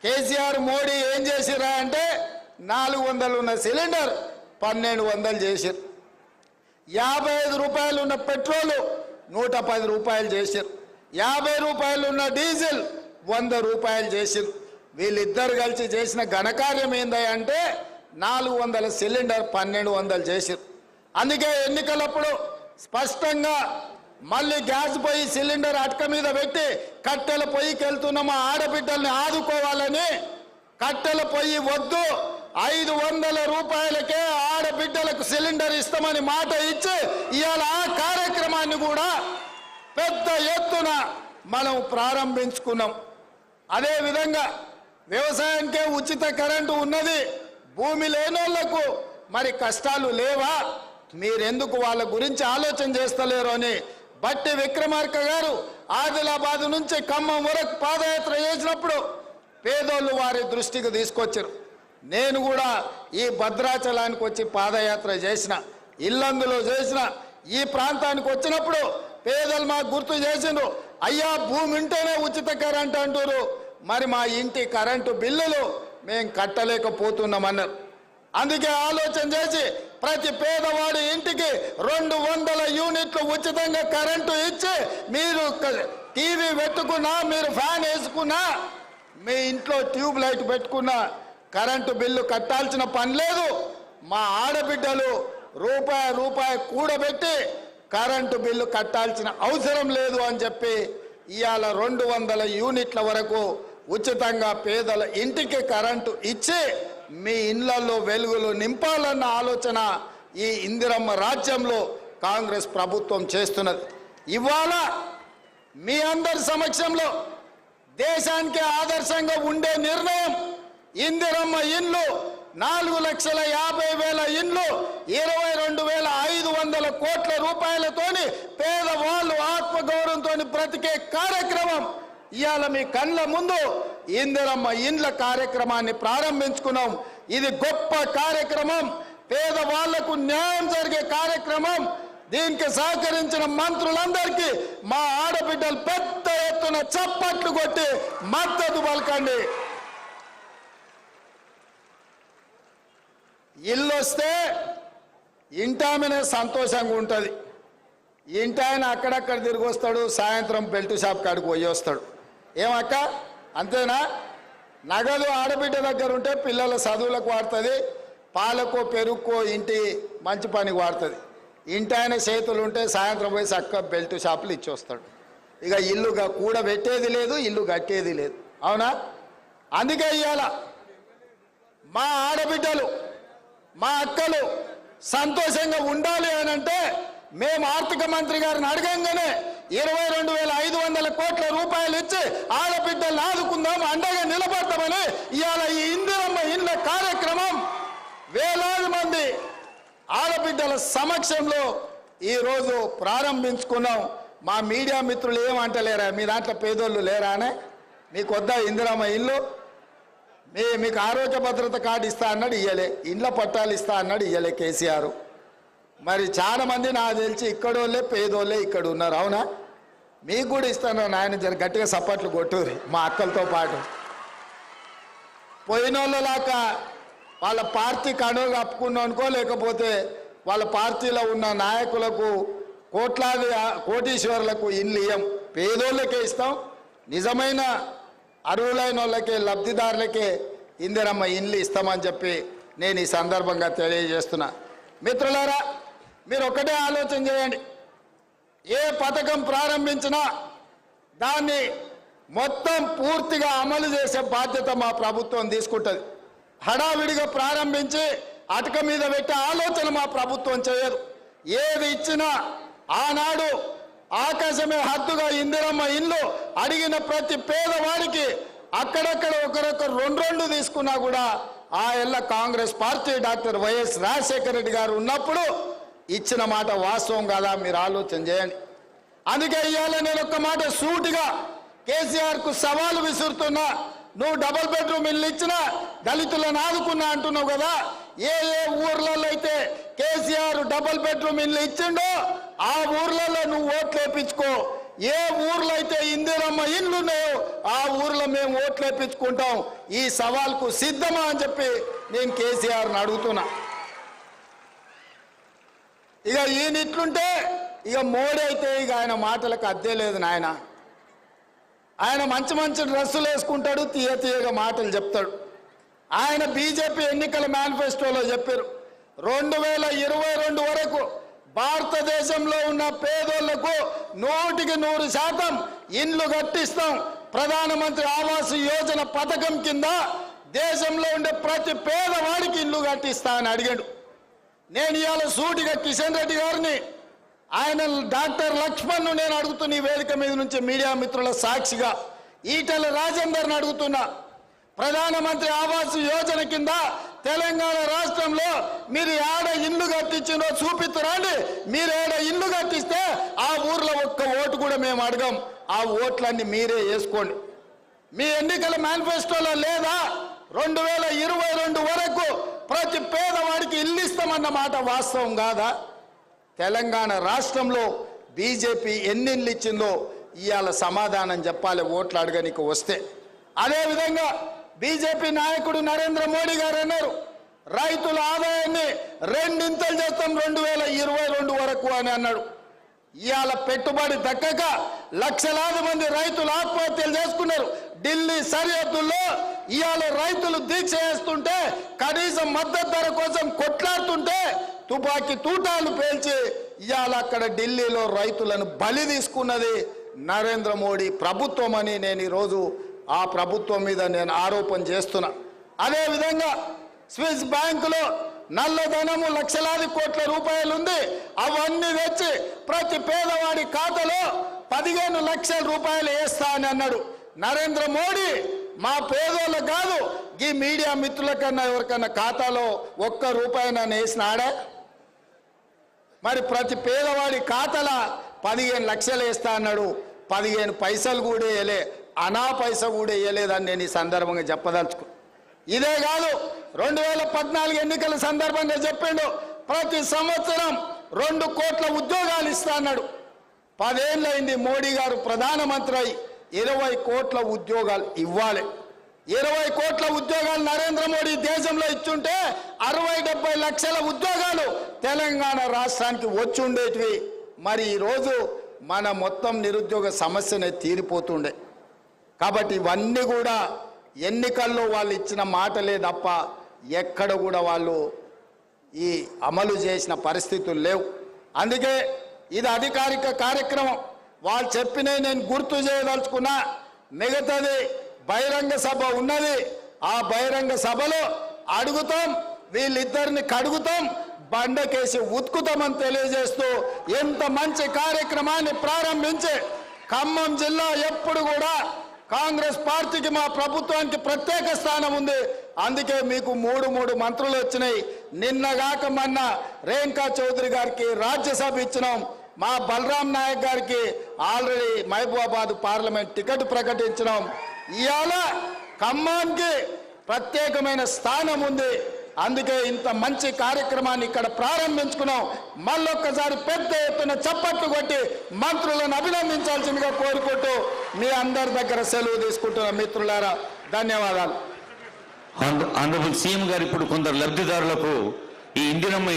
కేసీఆర్ మోడీ ఏం చేసిరా అంటే 400 ఉన్న సిలిండర్ 1200 చేసిరు. 55 రూపాయలు ఉన్న పెట్రోల్ 110 రూపాయలు చేసిరు. 50 రూపాయలు ఉన్న డీజిల్ 100 రూపాయలు చేసిరు. వీళ్ళిద్దరు కలిసి చేసిన ఘనకార్యం ఏందంటే 400 సిలిండర్ 1200 చేసిరు. అందుకే ఎన్నికలప్పుడు స్పష్టంగా మళ్ళీ గ్యాస్ పొయ్యి సిలిండర్ అటక మీద పెట్టి కట్టెల పొయ్యికి వెళ్తున్న మా ఆడబిడ్డల్ని ఆదుకోవాలని కట్టెల పొయ్యి వద్దు 500 రూపాయలకే ఆడబిడ్డలకు సిలిండర్ ఇస్తామని మాట ఇచ్చి ఇవాళ ఆ కార్యక్రమాన్ని కూడా పెద్ద ఎత్తున మనం ప్రారంభించుకున్నాం. అదేవిధంగా వ్యవసాయానికే ఉచిత కరెంటు ఉన్నది. భూమి లేనోళ్లకు మరి కష్టాలు లేవా? మీరెందుకు వాళ్ళ గురించి ఆలోచన చేస్తలేరు అని బట్టి విక్రమార్క గారు ఆదిలాబాద్ నుంచి ఖమ్మం వరకు పాదయాత్ర చేసినప్పుడు పేదోళ్ళు వారి దృష్టికి తీసుకొచ్చారు. నేను కూడా ఈ భద్రాచలానికి వచ్చి పాదయాత్ర చేసిన, ఇల్లందులో చేసిన, ఈ ప్రాంతానికి వచ్చినప్పుడు పేదలు మాకు గుర్తు చేసిండ్రు. అయ్యా భూమి ఉంటేనే ఉచిత కరెంటు అంటారు, మరి మా ఇంటి కరెంటు బిల్లులు మేము కట్టలేకపోతున్నామన్నారు. అందుకే ఆలోచన చేసి ప్రతి పేదవాడి ఇంటికి 200 యూనిట్లు ఉచితంగా కరెంటు ఇచ్చి మీరు టీవీ పెట్టుకున్నా, మీరు ఫ్యాన్ వేసుకున్నా, మీ ఇంట్లో ట్యూబ్ లైట్ పెట్టుకున్నా కరెంటు బిల్లు కట్టాల్సిన పని లేదు. మా ఆడబిడ్డలు రూపాయి కూడబెట్టి కరెంటు బిల్లు కట్టాల్సిన అవసరం లేదు అని చెప్పి ఇవాళ 200 యూనిట్ల వరకు ఉచితంగా పేదల ఇంటికి కరెంటు ఇచ్చి మీ ఇళ్లలో వెలుగులు నింపాలన్న ఆలోచన ఈ ఇందిరమ్మ రాజ్యంలో కాంగ్రెస్ ప్రభుత్వం చేస్తున్నది. ఇవాళ మీ అందరి సమక్షంలో దేశానికి ఆదర్శంగా ఉండే నిర్ణయం ఇందిరమ్మ ఇండ్లు 4,50,000 ఇండ్లు 22,500 కోట్ల రూపాయలతోని పేదవాళ్ళు ఆత్మగౌరవంతో బ్రతికే కార్యక్రమం ఇవాళ మీ కళ్ళ ముందు ఇందిరమ్మ ఇండ్ల కార్యక్రమాన్ని ప్రారంభించుకున్నాం. ఇది గొప్ప కార్యక్రమం, పేదవాళ్లకు న్యాయం జరిగే కార్యక్రమం. దీనికి సహకరించిన మంత్రులందరికీ మా ఆడబిడ్డలు పెద్ద ఎత్తున చప్పట్లు కొట్టి మద్దతు పలకండి. ఇల్లు వస్తే ఇంటామనే సంతోషంగా ఉంటుంది. ఇంటాయన అక్కడక్కడ తిరిగి వస్తాడు, సాయంత్రం బెల్ట్ షాప్ కాడికి పోయి వస్తాడు. ఏమక్క అంతేనా? నగదు ఆడబిడ్డ దగ్గర ఉంటే పిల్లల చదువులకు వాడుతుంది, పాలకో పెరుగుకో ఇంటి మంచి పనికి వాడుతుంది. ఇంటాయన చేతులు ఉంటే సాయంత్రం పోయి చక్క బెల్ట్ షాపులు ఇచ్చి వస్తాడు. ఇక ఇల్లుగా కూడబెట్టేది లేదు, ఇల్లు కట్టేది లేదు. అవునా? అందుకే ఇవాళ మా ఆడబిడ్డలు మా అక్కలు సంతోషంగా ఉండాలి అని అంటే మేము ఆర్థిక మంత్రి గారిని అడగంగానే 22,500 కోట్ల రూపాయలు ఇచ్చి ఆడబిడ్డలను ఆదుకుందాం, అండగా నిలబడతామని ఇవాళ ఈ ఇందిరమ్మ ఇండ్ల కార్యక్రమం వేలాది మంది ఆడబిడ్డల సమక్షంలో ఈరోజు ప్రారంభించుకున్నాం. మా మీడియా మిత్రులు ఏమంటలేరా, మీ దాంట్లో పేదోళ్ళు లేరా అనే? మీకు వద్దా ఇందిరమ్మ ఇల్లు? మీకు ఆరోగ్య భద్రత కార్డు ఇస్తా అన్నాడు, ఇయ్యలే. ఇండ్ల పట్టాలు ఇస్తా అన్నాడు, ఇయ్యలే కేసీఆర్. మరి చాలా మంది నాకు తెలిసి ఇక్కడోళ్ళే పేదోళ్ళే ఇక్కడ ఉన్నారు. అవునా? మీకు కూడా ఇస్తాను నాయన, జర గట్టిగా సప్పట్లు కొట్టుర్రి మా అక్కలతో పాటు. పోయినోళ్ళలాగా వాళ్ళ పార్టీ కండువ కప్పుకున్నాం అనుకో, లేకపోతే వాళ్ళ పార్టీలో ఉన్న నాయకులకు కోట్లాది కోటీశ్వరులకు ఇల్లు ఇయ్యం, పేదోళ్ళకే ఇస్తాం. నిజమైన అర్హులైన వాళ్ళకే, లబ్ధిదారులకే ఇందిరమ్మ ఇండ్లు ఇస్తామని చెప్పి నేను ఈ సందర్భంగా తెలియజేస్తున్నా. మిత్రులారా, మీరు ఒకటే ఆలోచన చేయండి. ఏ పథకం ప్రారంభించినా దాన్ని మొత్తం పూర్తిగా అమలు చేసే బాధ్యత మా ప్రభుత్వం తీసుకుంటుంది. హడావిడిగా ప్రారంభించి అటక మీద పెట్టే ఆలోచన మా ప్రభుత్వం చేయదు. ఏది ఇచ్చినా ఆనాడు ఆకాశమే హద్దుగా ఇందిరమ్మ ఇల్లు అడిగిన ప్రతి పేదవాడికి అక్కడక్కడ ఒకరొకరు 2 తీసుకున్నా కూడా ఆ ఎల్ల Congress party doctor YS Rajasekhara Reddy గారు ఉన్నప్పుడు ఇచ్చిన మాట వాస్తవం కాదా? మీరు ఆలోచన చేయండి. అందుకే ఇవాళ నేను ఒక్క మాట సూటిగా కేసీఆర్కు సవాలు విసురుతున్నా. నువ్వు డబుల్ బెడ్రూమ్ ఇల్లు ఇచ్చినా దళితులను ఆదుకున్నా అంటున్నావు కదా. ఏ ఊర్లలో అయితే కేసీఆర్ డబుల్ బెడ్రూమ్ ఇల్లు ఇచ్చిండో ఆ ఊర్లలో నువ్వు ఓట్లు వేయించుకో. ఏ ఊర్లో అయితే ఇందిరమ్మ ఇండ్లు ఉన్నాయో ఆ ఊర్లో మేము ఓట్లు వేయించుకుంటాం. ఈ సవాల్కు సిద్ధమా అని చెప్పి నేను కేసీఆర్ని అడుగుతున్నా. ఇక ఈయన ఇట్లుంటే ఇక మోడీ అయితే ఇక ఆయన మాటలకు అద్దే లేదు నాయన. ఆయన మంచి మంచి డ్రెస్సులు వేసుకుంటాడు, తీయ తీయగా మాటలు చెప్తాడు. ఆయన బీజేపీ ఎన్నికల మేనిఫెస్టోలో చెప్పారు 2022 వరకు భారతదేశంలో ఉన్న పేదోళ్లకు 100% ఇండ్లు కట్టిస్తాం. ప్రధానమంత్రి ఆవాస్ యోజన పథకం కింద దేశంలో ఉండే ప్రతి పేదవాడికి ఇల్లు కట్టిస్తా అని అడిగాడు. నేను ఇవాళ సూటిగా కిషన్ రెడ్డి గారిని, ఆయన డాక్టర్ లక్ష్మణ్ను నేను అడుగుతున్న ఈ వేదిక మీద నుంచి మీడియా మిత్రుల సాక్షిగా, ఈటెల రాజేందర్ని అడుగుతున్నా, ప్రధానమంత్రి ఆవాస్ యోజన కింద తెలంగాణ రాష్ట్రంలో మీరు ఏడ ఇల్లు కట్టించినో చూపిస్తురండి. మీరు ఏడ ఇల్లు కట్టిస్తే ఆ ఊర్లో ఒక్క ఓటు కూడా మేము అడగం. ఆ ఓట్లన్నీ మీరే వేసుకోండి. మీ ఎన్నికల మేనిఫెస్టోలో లేదా 2022 వరకు ప్రతి పేదవాడికి ఇల్లు ఇస్తామన్న మాట వాస్తవం కాదా? తెలంగాణ రాష్ట్రంలో బీజేపీ ఎన్ని ఇల్లు ఇచ్చిందో ఇవాళ సమాధానం చెప్పాలి ఓట్లు అడగనికి వస్తే. అదేవిధంగా బీజేపీ నాయకుడు నరేంద్ర మోడీ గారు అన్నారు రైతుల ఆదాయాన్ని 2 చేస్తాం 2022 వరకు అని అన్నాడు. ఇవాళ పెట్టుబడి దక్కక లక్షలాది మంది రైతులు ఆత్మహత్యలు చేసుకున్నారు. ఢిల్లీ సరిహద్దుల్లో ఇవాళ రైతులు దీక్ష చేస్తుంటే, కనీసం మద్దతు ధర కోసం కొట్లాడుతుంటే తుపాకీ తూటాలు పేల్చి ఇవాళ అక్కడ ఢిల్లీలో రైతులను బలి తీసుకున్నది నరేంద్ర మోడీ ప్రభుత్వం అని నేను ఈరోజు ఆ ప్రభుత్వం మీద నేను ఆరోపణ చేస్తున్నా. అదేవిధంగా స్విస్ బ్యాంకులో నల్లధనము లక్షలాది కోట్ల రూపాయలు ఉంది. అవన్నీ తెచ్చి ప్రతి పేదవాడి ఖాతాలో 15 లక్షల రూపాయలు వేస్తా అని అన్నాడు నరేంద్ర మోడీ. మా పేదోళ్ళకు కాదు, ఈ మీడియా మిత్రుల కన్నా ఎవరికన్నా ఖాతాలో ₹1 నన్ను వేసినాడా? మరి ప్రతి పేదవాడి ఖాతాల 15 లక్షలు వేస్తా అన్నాడు. 15 పైసలు కూడా వేయలే, అనా పైస కూడా వేయలేదని నేను ఈ సందర్భంగా చెప్పదలుచుకో. ఇదే కాదు 2014 ఎన్నికల సందర్భంగా చెప్పిండు ప్రతి సంవత్సరం 2 కోట్ల ఉద్యోగాలు ఇస్తా అన్నాడు. 10 ఏళ్ళైంది మోడీ గారు ప్రధానమంత్రి అయి 20 కోట్ల ఉద్యోగాలు ఇవ్వాలి. 20 కోట్ల ఉద్యోగాలు నరేంద్ర మోడీ దేశంలో ఇచ్చుంటే 60-70 లక్షల ఉద్యోగాలు తెలంగాణ రాష్ట్రానికి వచ్చి ఉండేటివి. మరి ఈరోజు మన మొత్తం నిరుద్యోగ సమస్యనే తీరిపోతుండే. కాబట్టి ఇవన్నీ కూడా ఎన్నికల్లో వాళ్ళు ఇచ్చిన మాటలే తప్ప ఎక్కడ కూడా వాళ్ళు ఈ అమలు చేసిన పరిస్థితులు లేవు. అందుకే ఇది అధికారిక కార్యక్రమం. వాళ్ళు చెప్పినవి నేను గుర్తు చేయదలుచుకున్నా. మిగతాది బహిరంగ సభ ఉన్నది. ఆ బహిరంగ సభలో అడుగుతాం, వీళ్ళిద్దరిని కడుగుతాం, బండకేసి ఉతుకుతామని తెలియజేస్తూ ఎంత మంచి కార్యక్రమాన్ని ప్రారంభించి ఖమ్మం జిల్లా ఎప్పుడు కూడా కాంగ్రెస్ పార్టీకి మా ప్రభుత్వానికి ప్రత్యేక స్థానం ఉంది. అందుకే మీకు 3 మంత్రులు వచ్చినాయి. నిన్నగాక మొన్న రేణుకా చౌదరి గారికి రాజ్యసభ ఇచ్చినాం. మా బలరాం నాయక్ గారికి ఆల్రెడీ మహబూబాబాద్ పార్లమెంట్ టికెట్ ప్రకటించినాం. ఇవాళ ఖమ్మానికి ప్రత్యేకమైన స్థానం ఉంది. అందుకే ఇంత మంచి కార్యక్రమాన్ని ఇక్కడ ప్రారంభించుకున్నాం. మళ్ళొక్కసారి పెద్ద ఎత్తున చప్పట్లు కొట్టి మంత్రులను అభినందించాల్సిందిగా కోరుకుంటూ మీ అందరి దగ్గర సెలవు తీసుకుంటున్న మిత్రులారా ధన్యవాదాలు. ఆనరబుల్ సీఎం గారు ఇప్పుడు కొందరు లబ్ధిదారులకు ఈ ఇందిరమ్మ